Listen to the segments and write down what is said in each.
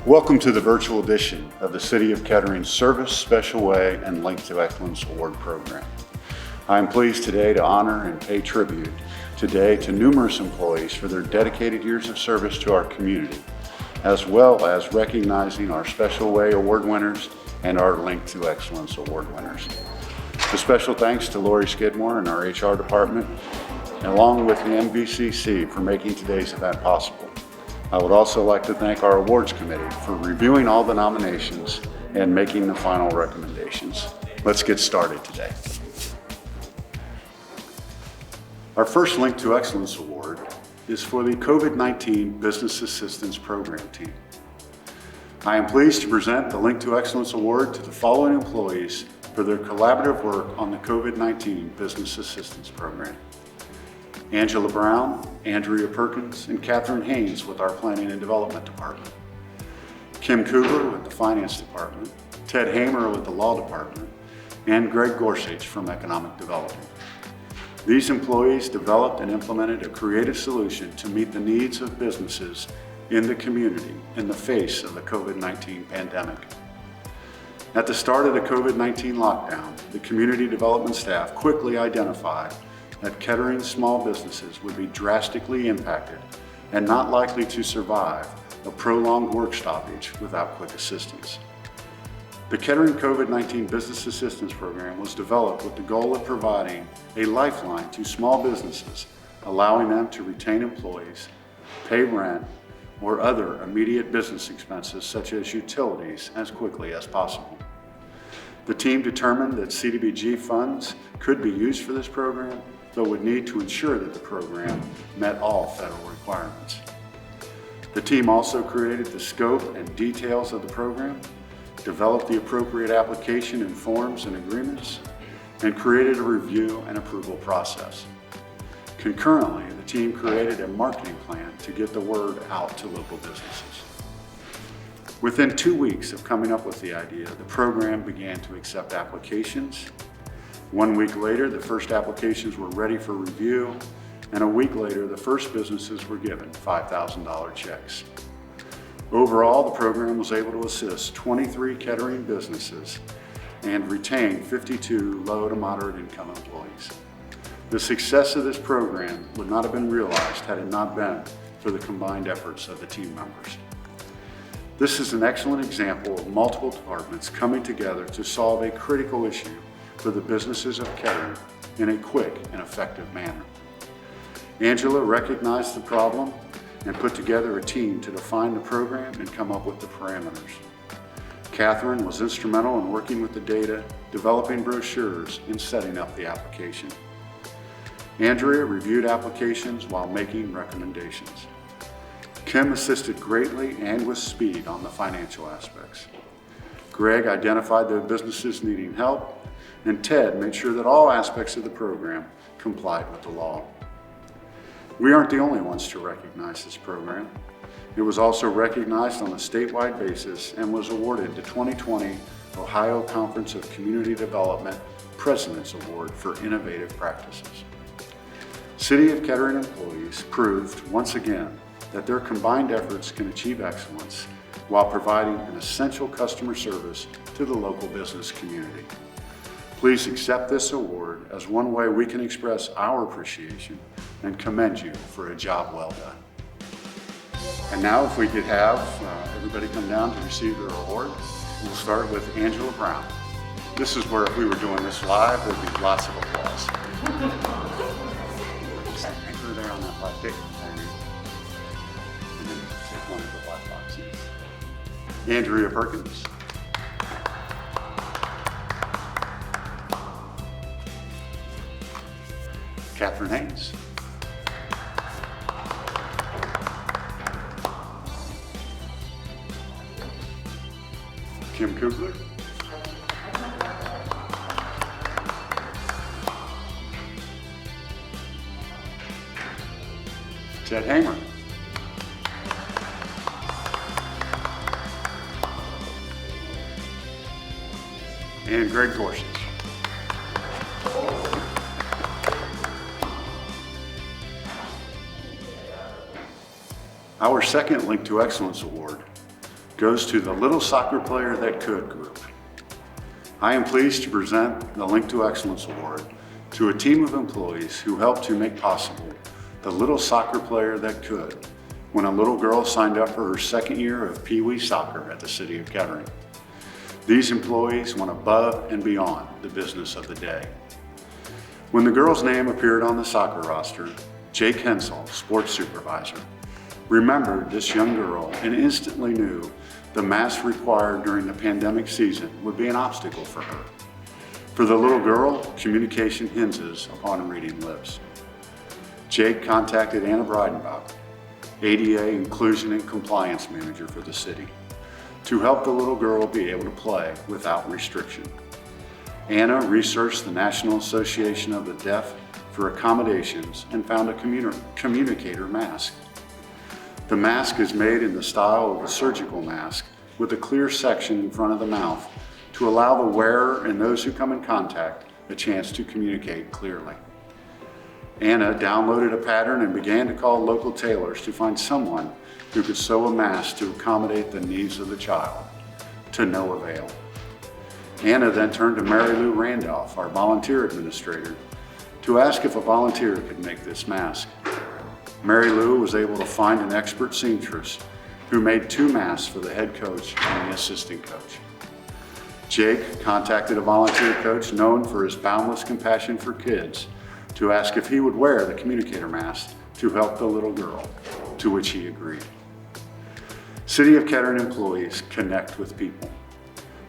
Welcome to the virtual edition of the City of Kettering's Service, Special Way, and Link to Excellence Award Program. I am pleased today to honor and pay tribute today to numerous employees for their dedicated years of service to our community, as well as recognizing our Special Way Award winners and our Link to Excellence Award winners. A special thanks to Lori Skidmore and our HR department, along with the MVCC for making today's event possible. I would also like to thank our awards committee for reviewing all the nominations and making the final recommendations. Let's get started today. Our first Link to Excellence Award is for the COVID-19 Business Assistance Program team. I am pleased to present the Link to Excellence Award to the following employees for their collaborative work on the COVID-19 Business Assistance Program. Angela Brown, Andrea Perkins, and Catherine Haynes with our Planning and Development Department. Kim Kugler with the Finance Department, Ted Hamer with the Law Department, and Greg Gorsuch from Economic Development. These employees developed and implemented a creative solution to meet the needs of businesses in the community in the face of the COVID-19 pandemic. At the start of the COVID-19 lockdown, the community development staff quickly identified that Kettering small businesses would be drastically impacted and not likely to survive a prolonged work stoppage without quick assistance. The Kettering COVID-19 Business Assistance Program was developed with the goal of providing a lifeline to small businesses, allowing them to retain employees, pay rent, or other immediate business expenses such as utilities as quickly as possible. The team determined that CDBG funds could be used for this program, but would need to ensure that the program met all federal requirements. The team also created the scope and details of the program, developed the appropriate application and forms and agreements, and created a review and approval process. Concurrently, the team created a marketing plan to get the word out to local businesses. Within 2 weeks of coming up with the idea, the program began to accept applications. 1 week later, the first applications were ready for review, and a week later, the first businesses were given $5,000 checks. Overall, the program was able to assist 23 Kettering businesses and retain 52 low to moderate income employees. The success of this program would not have been realized had it not been for the combined efforts of the team members. This is an excellent example of multiple departments coming together to solve a critical issue for the businesses of Kettering in a quick and effective manner. Angela recognized the problem and put together a team to define the program and come up with the parameters. Catherine was instrumental in working with the data, developing brochures, and setting up the application. Andrea reviewed applications while making recommendations. Kim assisted greatly and with speed on the financial aspects. Greg identified the businesses needing help, and Ted made sure that all aspects of the program complied with the law. We aren't the only ones to recognize this program. It was also recognized on a statewide basis and was awarded the 2020 Ohio Conference of Community Development President's Award for Innovative Practices. City of Kettering employees proved once again that their combined efforts can achieve excellence while providing an essential customer service to the local business community. Please accept this award as one way we can express our appreciation and commend you for a job well done. And now if we could have everybody come down to receive their award, we'll start with Angela Brown. This is where if we were doing this live, there'd be lots of applause. Anchor there on that black tape. And then take one of the black boxes. Andrea Perkins. Catherine Haynes. Kim Kugler. Ted Hamer. And Greg Gorsuch. Our second Link to Excellence Award goes to the Little Soccer Player That Could group. I am pleased to present the Link to Excellence Award to a team of employees who helped to make possible the Little Soccer Player That Could when a little girl signed up for her second year of Pee Wee soccer at the City of Kettering. These employees went above and beyond the business of the day. When the girl's name appeared on the soccer roster, Jake Hensel, sports supervisor, remembered this young girl and instantly knew the mask required during the pandemic season would be an obstacle for her. For the little girl, communication hinges upon reading lips. Jake contacted Anna Breidenbach, ADA Inclusion and Compliance Manager for the city, to help the little girl be able to play without restriction. Anna researched the National Association of the Deaf for accommodations and found a communicator mask. The mask is made in the style of a surgical mask with a clear section in front of the mouth to allow the wearer and those who come in contact a chance to communicate clearly. Anna downloaded a pattern and began to call local tailors to find someone who could sew a mask to accommodate the needs of the child, to no avail. Anna then turned to Mary Lou Randolph, our volunteer administrator, to ask if a volunteer could make this mask. Mary Lou was able to find an expert seamstress who made 2 masks for the head coach and the assistant coach. Jake contacted a volunteer coach known for his boundless compassion for kids to ask if he would wear the communicator mask to help the little girl, to which he agreed. City of Kettering employees connect with people.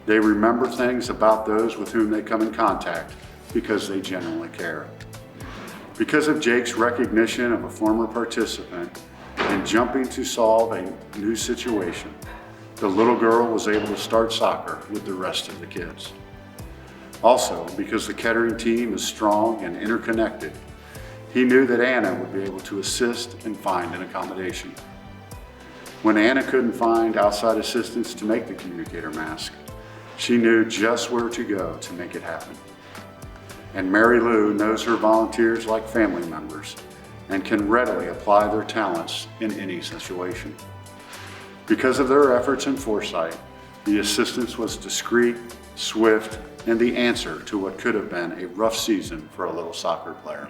They remember things about those with whom they come in contact because they genuinely care. Because of Jake's recognition of a former participant and jumping to solve a new situation, the little girl was able to start soccer with the rest of the kids. Also, because the Kettering team is strong and interconnected, he knew that Anna would be able to assist and find an accommodation. When Anna couldn't find outside assistance to make the communicator mask, she knew just where to go to make it happen. And Mary Lou knows her volunteers like family members and can readily apply their talents in any situation. Because of their efforts and foresight, the assistance was discreet, swift, and the answer to what could have been a rough season for a little soccer player.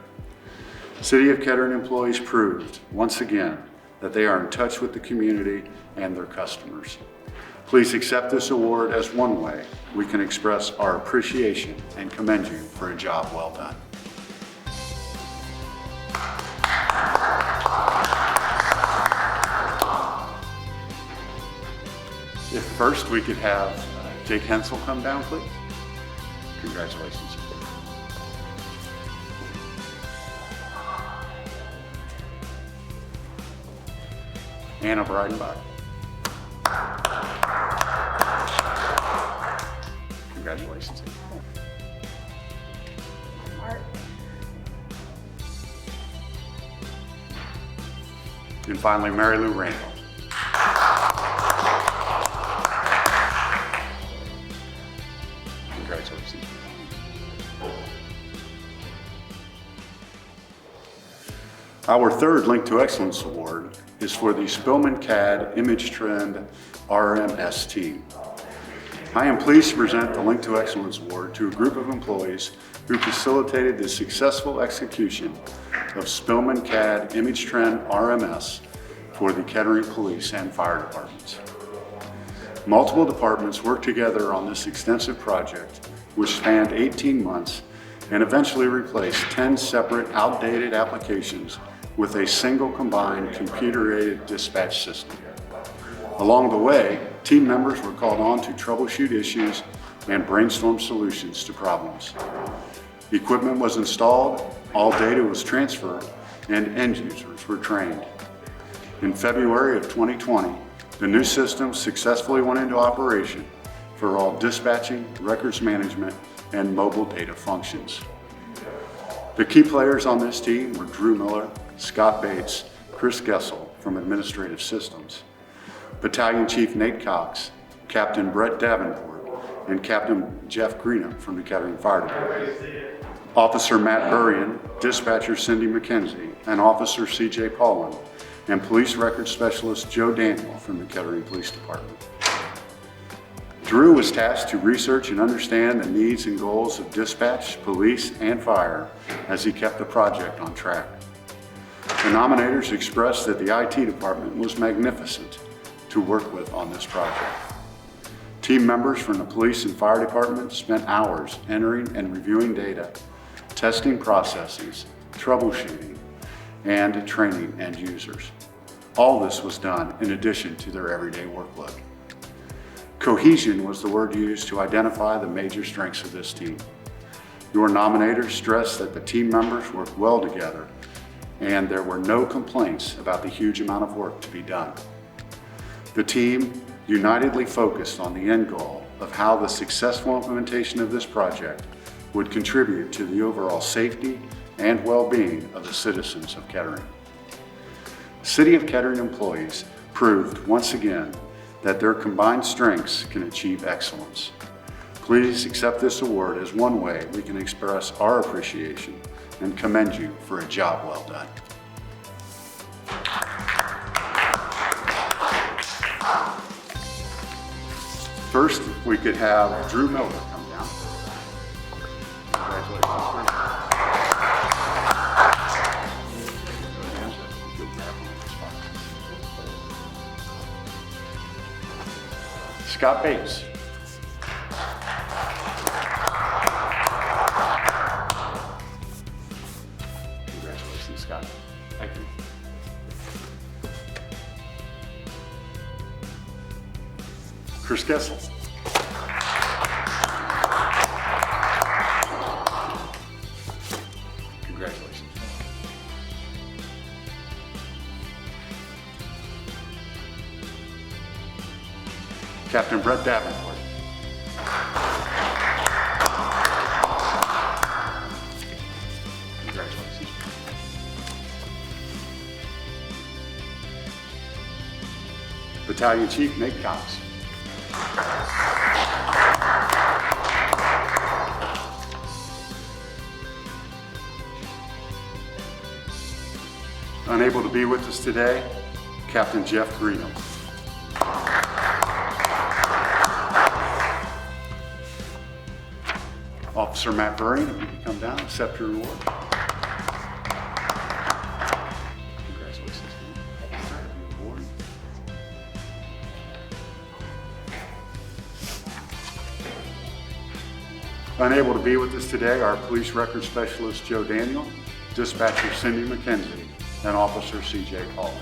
City of Kettering employees proved, once again, that they are in touch with the community and their customers. Please accept this award as one way we can express our appreciation and commend you for a job well done. If first we could have Jake Hensel come down, please. Congratulations. Anna Breidenbach. Congratulations. Art. And finally, Mary Lou Randall. Congratulations. Our third Link to Excellence Award is for the Spillman CAD Image Trend RMS team. I am pleased to present the Link to Excellence Award to a group of employees who facilitated the successful execution of Spillman CAD Image Trend RMS for the Kettering Police and Fire Departments. Multiple departments worked together on this extensive project, which spanned 18 months and eventually replaced 10 separate outdated applications with a single combined computer-aided dispatch system. Along the way, team members were called on to troubleshoot issues and brainstorm solutions to problems. Equipment was installed, all data was transferred, and end users were trained. In February of 2020, the new system successfully went into operation for all dispatching, records management, and mobile data functions. The key players on this team were Drew Miller, Scott Bates, Chris Gessel from Administrative Systems, Battalion Chief Nate Cox, Captain Brett Davenport, and Captain Jeff Greenup from the Kettering Fire Department, Officer Matt Burrian, Dispatcher Cindy McKenzie, and Officer CJ Paulin, and Police Records Specialist Joe Daniel from the Kettering Police Department. Drew was tasked to research and understand the needs and goals of dispatch, police, and fire as he kept the project on track. The nominators expressed that the IT department was magnificent to work with on this project. Team members from the police and fire department spent hours entering and reviewing data, testing processes, troubleshooting, and training end users. All this was done in addition to their everyday workload. Cohesion was the word used to identify the major strengths of this team. Your nominators stressed that the team members worked well together and there were no complaints about the huge amount of work to be done. The team unitedly focused on the end goal of how the successful implementation of this project would contribute to the overall safety and well-being of the citizens of Kettering. City of Kettering employees proved once again that their combined strengths can achieve excellence. Please accept this award as one way we can express our appreciation and commend you for a job well done. First, we could have Drew Miller come down. Congratulations. Scott Bates. Congratulations, Scott. Thank you. Chris Kessel. Congratulations. Captain Brett Davenport. Congratulations. Battalion Chief Nate Cox. Unable to be with us today, Captain Jeff Greeno. Officer Matt Burring, if you can come down, accept your award. Congratulations. Award. Unable to be with us today, our police record specialist Joe Daniel, dispatcher Cindy McKenzie, and Officer C.J. Collin.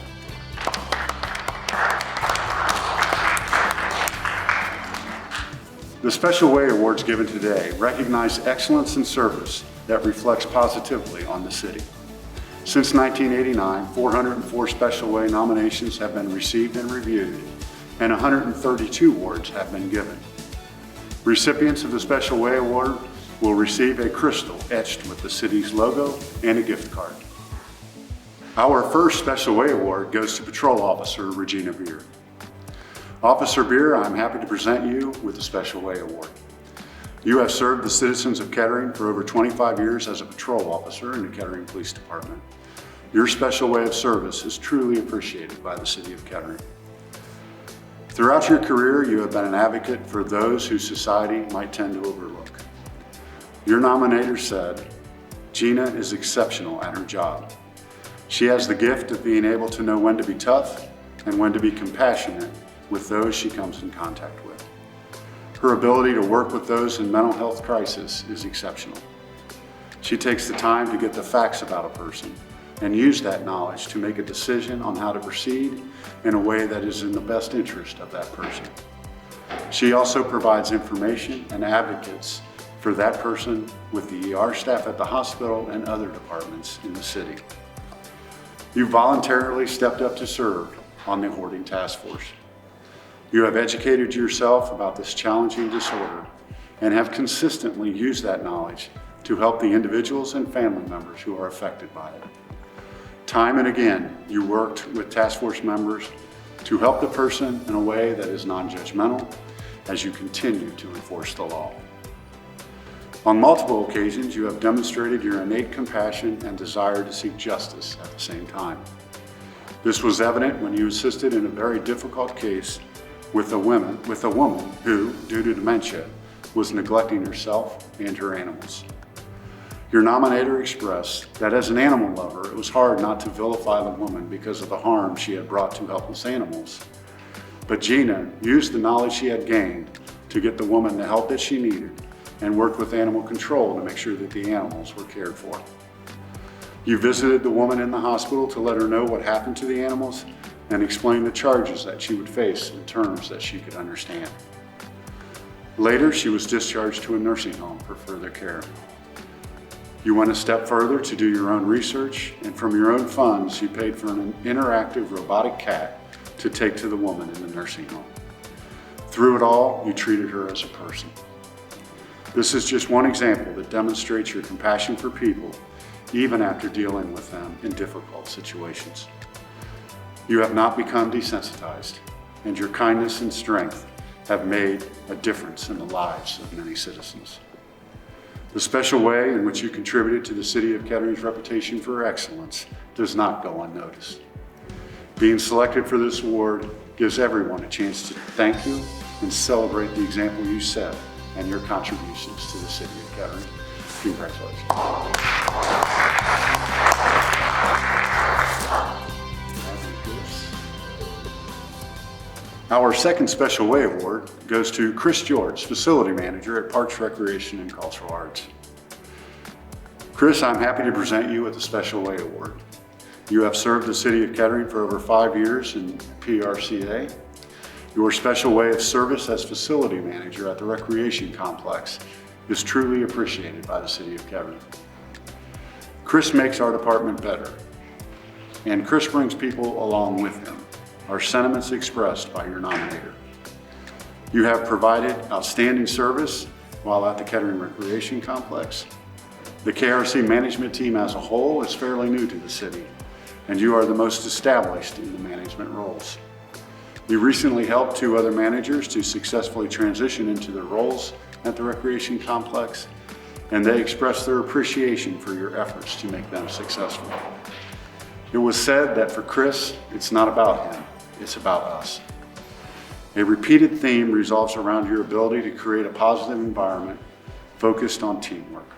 The Special Way Awards given today recognize excellence in service that reflects positively on the city. Since 1989, 404 Special Way nominations have been received and reviewed, and 132 awards have been given. Recipients of the Special Way Award will receive a crystal etched with the city's logo and a gift card. Our first Special Way Award goes to Patrol Officer Regina Beer. Officer Beer, I'm happy to present you with the Special Way Award. You have served the citizens of Kettering for over 25 years as a patrol officer in the Kettering Police Department. Your special way of service is truly appreciated by the City of Kettering. Throughout your career, you have been an advocate for those whose society might tend to overlook. Your nominator said, Gina is exceptional at her job. She has the gift of being able to know when to be tough and when to be compassionate with those she comes in contact with. Her ability to work with those in mental health crisis is exceptional. She takes the time to get the facts about a person and use that knowledge to make a decision on how to proceed in a way that is in the best interest of that person. She also provides information and advocates for that person with the ER staff at the hospital and other departments in the city. You voluntarily stepped up to serve on the hoarding task force. You have educated yourself about this challenging disorder and have consistently used that knowledge to help the individuals and family members who are affected by it. Time and again, you worked with task force members to help the person in a way that is non-judgmental as you continue to enforce the law. On multiple occasions, you have demonstrated your innate compassion and desire to seek justice at the same time. This was evident when you assisted in a very difficult case with a woman who, due to dementia, was neglecting herself and her animals. Your nominator expressed that as an animal lover, it was hard not to vilify the woman because of the harm she had brought to helpless animals. But Gina used the knowledge she had gained to get the woman the help that she needed and worked with animal control to make sure that the animals were cared for. You visited the woman in the hospital to let her know what happened to the animals and explain the charges that she would face in terms that she could understand. Later, she was discharged to a nursing home for further care. You went a step further to do your own research, and from your own funds, you paid for an interactive robotic cat to take to the woman in the nursing home. Through it all, you treated her as a person. This is just one example that demonstrates your compassion for people, even after dealing with them in difficult situations. You have not become desensitized, and your kindness and strength have made a difference in the lives of many citizens. The special way in which you contributed to the City of Kettering's reputation for excellence does not go unnoticed. Being selected for this award gives everyone a chance to thank you and celebrate the example you set and your contributions to the City of Kettering. Congratulations. Our second Special Way Award goes to Chris George, Facility Manager at Parks, Recreation, and Cultural Arts. Chris, I'm happy to present you with the Special Way Award. You have served the City of Kettering for over 5 years in PRCA. Your special way of service as Facility Manager at the Recreation Complex is truly appreciated by the City of Kettering. Chris makes our department better, and Chris brings people along with him. Our sentiments expressed by your nominator. You have provided outstanding service while at the Kettering Recreation Complex. The KRC management team as a whole is fairly new to the city, and you are the most established in the management roles. You recently helped 2 other managers to successfully transition into their roles at the Recreation Complex, and they expressed their appreciation for your efforts to make them successful. It was said that for Chris, it's not about him. It's about us. A repeated theme revolves around your ability to create a positive environment focused on teamwork.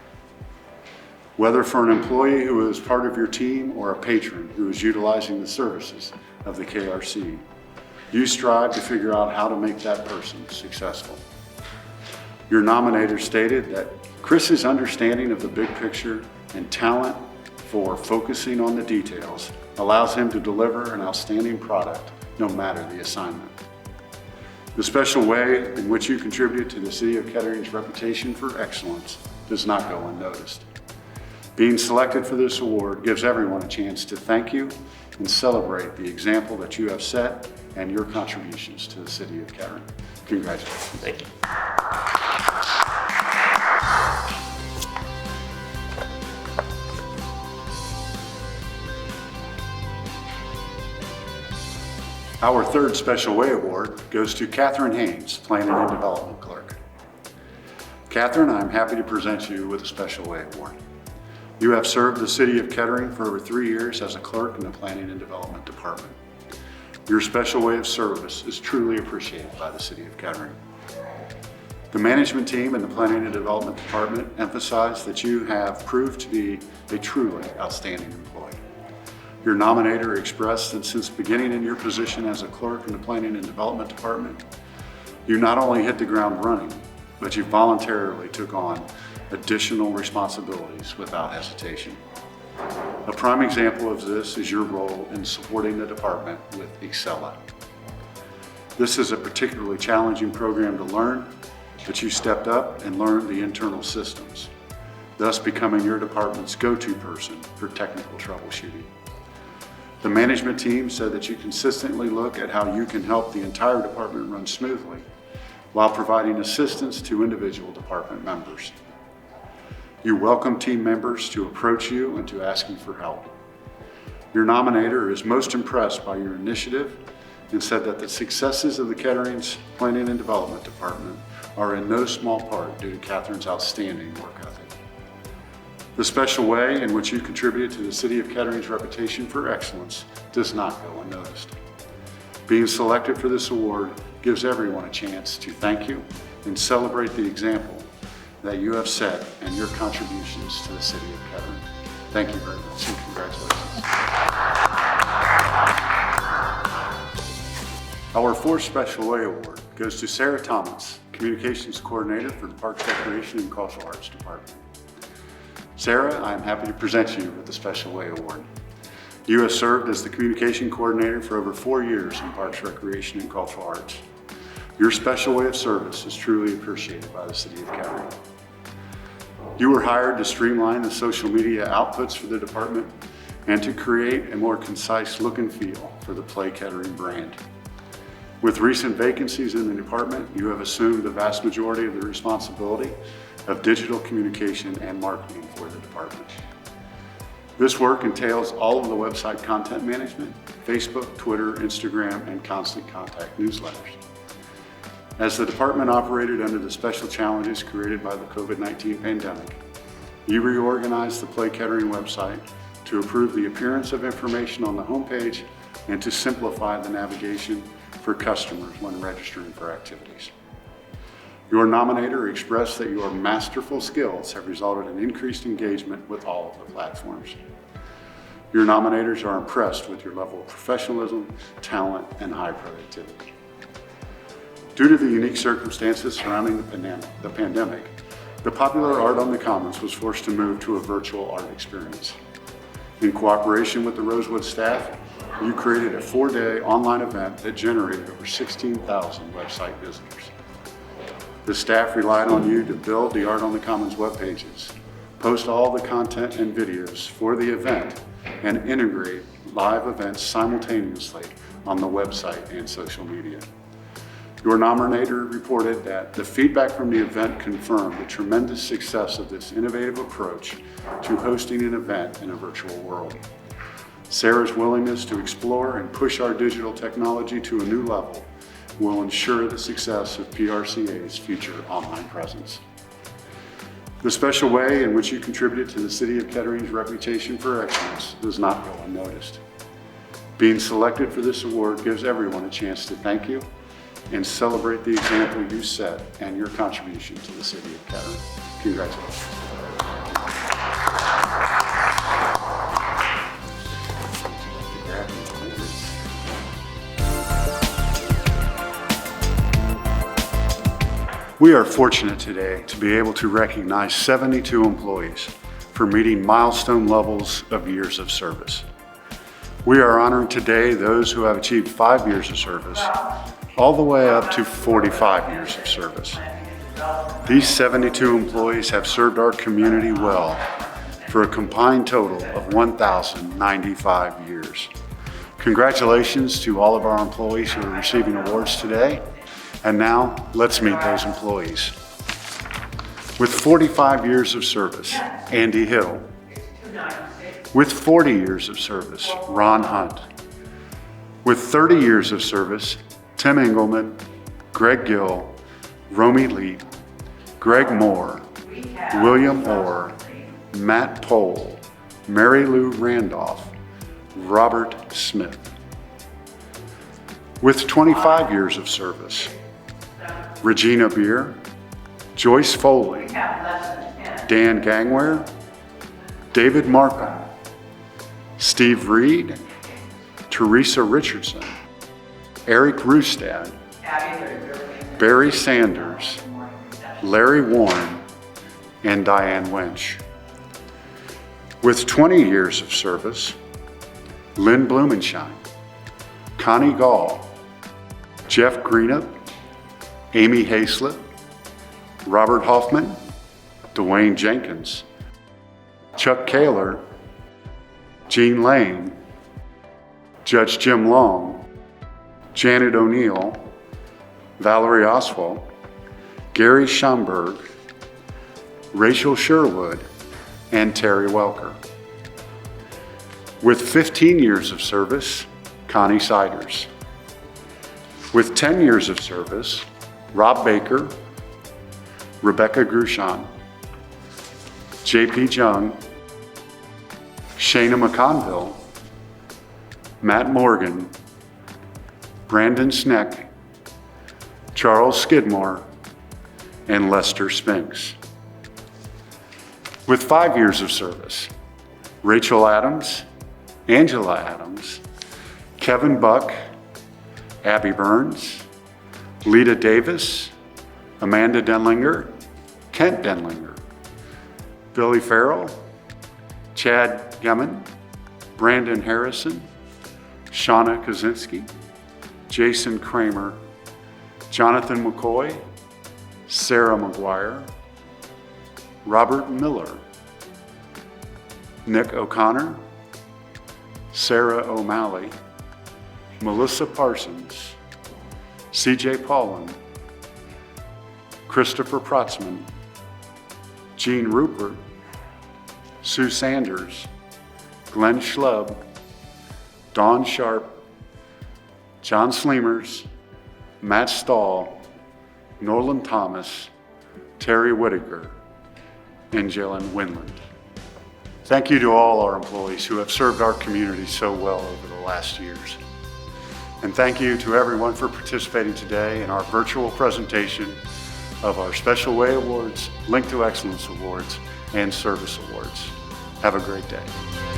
Whether for an employee who is part of your team or a patron who is utilizing the services of the KRC, you strive to figure out how to make that person successful. Your nominator stated that Chris's understanding of the big picture and talent for focusing on the details allows him to deliver an outstanding product no matter the assignment. The special way in which you contributed to the City of Kettering's reputation for excellence does not go unnoticed. Being selected for this award gives everyone a chance to thank you and celebrate the example that you have set and your contributions to the City of Kettering. Congratulations. Thank you. Our third Special Way Award goes to Catherine Haynes, Planning and Development Clerk. Catherine, I'm happy to present you with a Special Way Award. You have served the City of Kettering for over 3 years as a clerk in the Planning and Development Department. Your special way of service is truly appreciated by the City of Kettering. The management team and the Planning and Development Department emphasize that you have proved to be a truly outstanding employee. Your nominator expressed that since beginning in your position as a clerk in the Planning and Development Department, you not only hit the ground running, but you voluntarily took on additional responsibilities without hesitation. A prime example of this is your role in supporting the department with Excella. This is a particularly challenging program to learn, but you stepped up and learned the internal systems, thus becoming your department's go-to person for technical troubleshooting. The management team said that you consistently look at how you can help the entire department run smoothly while providing assistance to individual department members. You welcome team members to approach you and to ask you for help. Your nominator is most impressed by your initiative and said that the successes of the Kettering's Planning and Development Department are in no small part due to Catherine's outstanding work ethic. The special way in which you contributed to the City of Kettering's reputation for excellence does not go unnoticed. Being selected for this award gives everyone a chance to thank you and celebrate the example that you have set and your contributions to the city of Kettering. Thank you very much and congratulations. Our fourth Special Way Award goes to Sarah Thomas, Communications Coordinator for the Parks, Recreation, and Cultural Arts Department. Sarah, I am happy to present you with the Special Way Award. You have served as the Communication Coordinator for over 4 years in Parks, Recreation, and Cultural Arts. Your special way of service is truly appreciated by the City of Kettering. You were hired to streamline the social media outputs for the department and to create a more concise look and feel for the Play Kettering brand. With recent vacancies in the department, you have assumed the vast majority of the responsibility of digital communication and marketing for the department. This work entails all of the website content management, Facebook, Twitter, Instagram, and constant contact newsletters. As the department operated under the special challenges created by the COVID-19 pandemic, you reorganized the Play Kettering website to improve the appearance of information on the homepage and to simplify the navigation for customers when registering for activities. Your nominator expressed that your masterful skills have resulted in increased engagement with all of the platforms. Your nominators are impressed with your level of professionalism, talent, and high productivity. Due to the unique circumstances surrounding the pandemic, the popular Art on the Commons was forced to move to a virtual art experience. In cooperation with the Rosewood staff, you created a 4-day online event that generated over 16,000 website visitors. The staff relied on you to build the Art on the Commons web pages, post all the content and videos for the event, and integrate live events simultaneously on the website and social media. Your nominator reported that the feedback from the event confirmed the tremendous success of this innovative approach to hosting an event in a virtual world. Sarah's willingness to explore and push our digital technology to a new level will ensure the success of PRCA's future online presence. The special way in which you contributed to the City of Kettering's reputation for excellence does not go unnoticed. Being selected for this award gives everyone a chance to thank you and celebrate the example you set and your contribution to the City of Kettering. Congratulations. We are fortunate today to be able to recognize 72 employees for meeting milestone levels of years of service. We are honoring today those who have achieved 5 years of service, all the way up to 45 years of service. These 72 employees have served our community well for a combined total of 1,095 years. Congratulations to all of our employees who are receiving awards today. And now, let's meet those employees. With 45 years of service, Andy Hill. With 40 years of service, Ron Hunt. With 30 years of service, Tim Engelman, Greg Gill, Romy Lee, Greg Moore, William Orr, Matt Pohl, Mary Lou Randolph, Robert Smith. With 25 years of service, Regina Beer, Joyce Foley, Dan Gangware, David Markham, Steve Reed, Teresa Richardson, Eric Rustad, Barry Sanders, Larry Warren, and Diane Wench. With 20 years of service, Lynn Blumenshine, Connie Gall, Jeff Greenup, Amy Hayslip, Robert Hoffman, Dwayne Jenkins, Chuck Kaler, Jean Lane, Judge Jim Long, Janet O'Neill, Valerie Oswald, Gary Schomburg, Rachel Sherwood, and Terry Welker. With 15 years of service, Connie Siders. With 10 years of service, Rob Baker, Rebecca Grushon, JP Jung, Shayna McConville, Matt Morgan, Brandon Sneck, Charles Skidmore, and Lester Spinks. With 5 years of service, Rachel Adams, Angela Adams, Kevin Buck, Abby Burns, Lita Davis, Amanda Denlinger, Kent Denlinger, Billy Farrell, Chad Gemin, Brandon Harrison, Shauna Kaczynski, Jason Kramer, Jonathan McCoy, Sarah McGuire, Robert Miller, Nick O'Connor, Sarah O'Malley, Melissa Parsons, CJ Paulin, Christopher Protzman, Gene Rupert, Sue Sanders, Glenn Schlub, Dawn Sharp, John Sleemers, Matt Stahl, Nolan Thomas, Terry Whitaker, and Jalen Winland. Thank you to all our employees who have served our community so well over the last years. And thank you to everyone for participating today in our virtual presentation of our Special Way Awards, Link to Excellence Awards, and Service Awards. Have a great day.